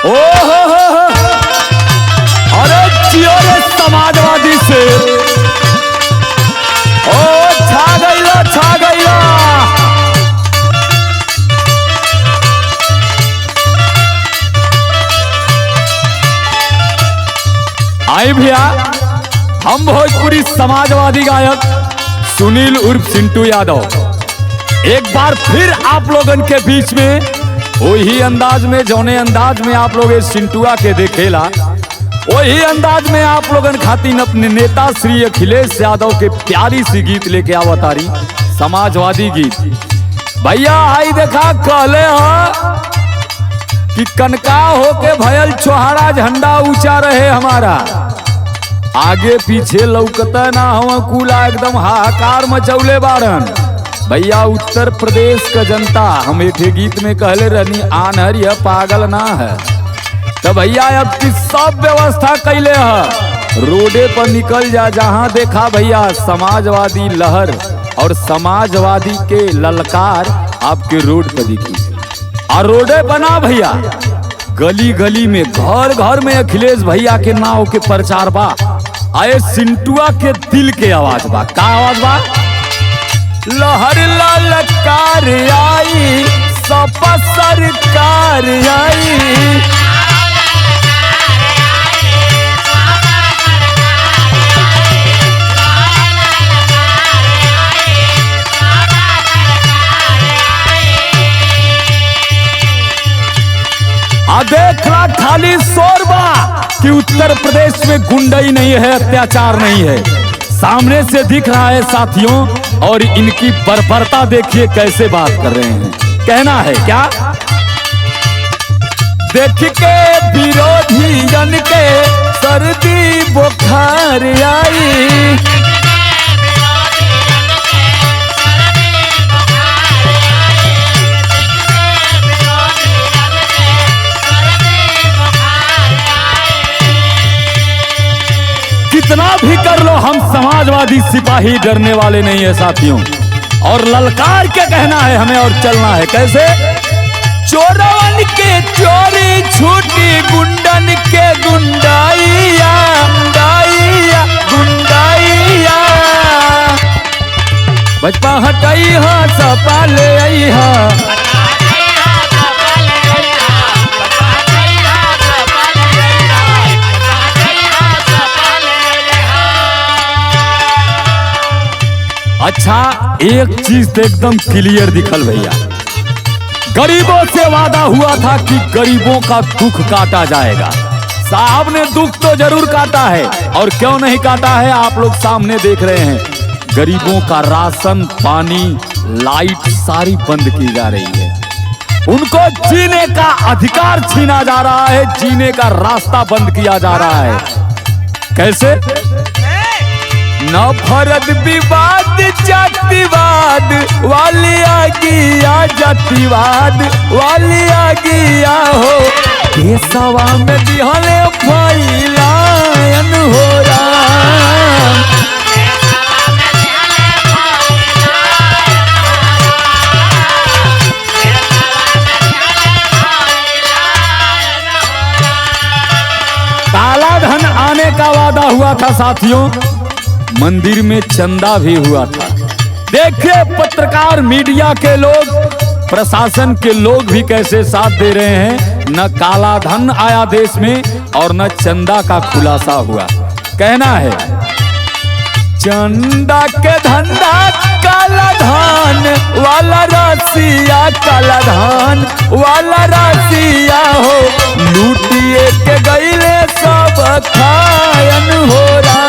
हो। अरे जियो रे समाजवादी से ओ छा गईला छा गईला। आई भैया, हम भोजपुरी समाजवादी गायक सुनील उर्फ चिंटू यादव एक बार फिर आप लोगन के बीच में वही अंदाज में, जौने अंदाज में आप लोग इस चिंटुआ के देखेला, वही अंदाज में आप लोगन खातिर अपने नेता श्री अखिलेश यादव के प्यारी सी गीत लेके आवतारी, समाजवादी गीत। भैया आई देखा कहले हो कि कनका होके भयल छोहारा झंडा ऊंचा रहे हमारा, आगे पीछे लौकता ना हो कूला एकदम हाहाकार मचौले बारन। भैया उत्तर प्रदेश का जनता, हम एक गीत में कहले रहनी आनहर यह पागल ना है, तो भैया अब की सब व्यवस्था कैले है, रोडे पर निकल जा जहां देखा भैया समाजवादी लहर और समाजवादी के ललकार आपके रोड पर दिखी। और रोडे बना भैया गली गली में, घर घर में अखिलेश भैया के नाव के प्रचार बा। आए चिंटुआ के दिल के आवाज बा, का आवाज बा? लहर ललकार आई सपा सरकार आई, देखला खाली शोरबा कि उत्तर प्रदेश में गुंडाई नहीं है, अत्याचार नहीं है, सामने से दिख रहा है साथियों। और इनकी बर्बरता देखिए कैसे बात कर रहे हैं। कहना है क्या? देख के विरोधी जन के सर्दी बुखार आई, कितना भी कर लो हम समाजवादी सिपाही डरने वाले नहीं है साथियों। और ललकार के कहना है हमें और चलना है कैसे? चोरवन के चोरी छूटी, गुंडन के गुंडाइया गुंडाइया गुंडाइया, बचपा हटाई हा सपा ले आई हा, अच्छा एक चीज तो एकदम क्लियर दिखल भैया, गरीबों से वादा हुआ था कि गरीबों का दुख काटा जाएगा। साहब ने दुख तो जरूर काटा है, और क्यों नहीं काटा है आप लोग सामने देख रहे हैं। गरीबों का राशन पानी लाइट सारी बंद की जा रही है, उनको जीने का अधिकार छीना जा रहा है, जीने का रास्ता बंद किया जा रहा है। कैसे? नफरत विवाद जातिवाद वाली आ गया, जातिवाद वाली आ गया हो, देशवा में दिहले फैलायन हो रहा। काला धन आने का वादा हुआ था साथियों, मंदिर में चंदा भी हुआ था। देखिए पत्रकार मीडिया के लोग, प्रशासन के लोग भी कैसे साथ दे रहे हैं। न काला धन आया देश में और न चंदा का खुलासा हुआ। कहना है चंदा के धंधा काला धान वाला राशिया, काला धान वाला राशिया हो, लूटिए के गईले सब खायन हो रहा।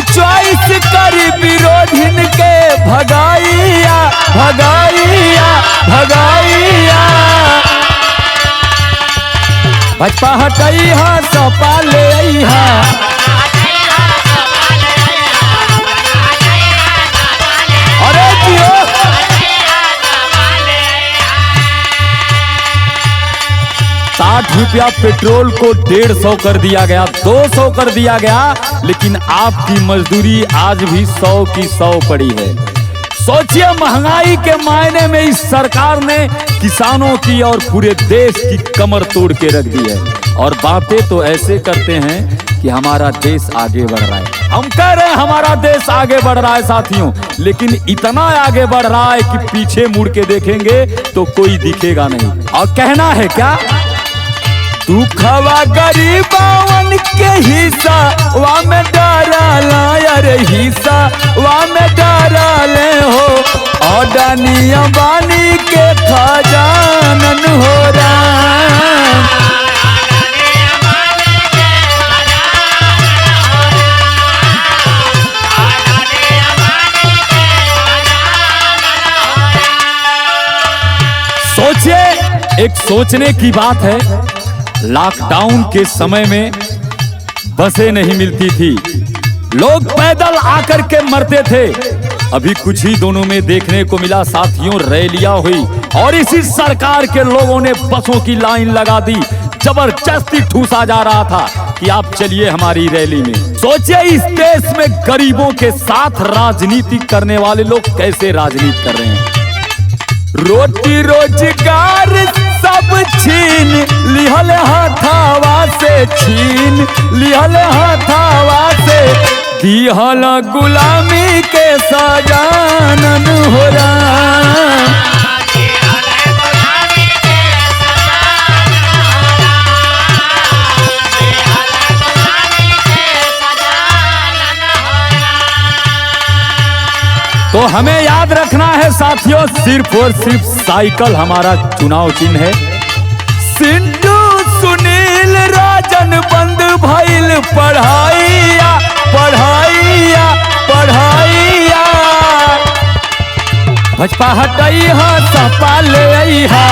चॉइस करी विरोधिन के भगाइया भगाइया भगाइया, भाजपा हटाई हा सपा ले आई हा, अरे जियो 8 रुपया पेट्रोल को 150 कर दिया गया, 200 कर दिया गया, लेकिन आपकी मजदूरी आज भी 100 की 100 पड़ी है। सोचिए, महंगाई के मायने में इस सरकार ने किसानों की और पूरे देश की कमर तोड़ के रख दी है। और बातें तो ऐसे करते हैं कि हमारा देश आगे बढ़ रहा है। हम कह रहे हैं हमारा देश आगे बढ़ रहा है साथियों, लेकिन इतना आगे बढ़ रहा है कि पीछे मुड़ के देखेंगे तो कोई दिखेगा नहीं। और कहना है क्या, दुखवा गरीबावन के हिस्सा वा में डाला, अरे हिस्सा वा में डाले हो, अडानी अंबानी के खजानन हो राम। सोचिए, एक सोचने की बात है, लॉकडाउन के समय में बसें नहीं मिलती थी, लोग पैदल आकर के मरते थे। अभी कुछ ही दिनों में देखने को मिला साथियों, रैलियां हुई और इसी सरकार के लोगों ने बसों की लाइन लगा दी। जबरदस्ती ठूसा जा रहा था कि आप चलिए हमारी रैली में। सोचिए, इस देश में गरीबों के साथ राजनीति करने वाले लोग कैसे राजनीति कर रहे हैं। रोटी रोजगार सब छीन लिहल हथावा से, छीन लिहल हथावा से, दिहल गुलामी के सजानन हो राम। तो हमें याद रखना है साथियों, सिर्फ और सिर्फ साइकिल हमारा चुनाव चिन्ह है। सिंधु सुनील राजन बंद भइल पढ़ाइया, पढ़ाइया, पढ़ाइया, भजपा हटैया सपा ले अइहा।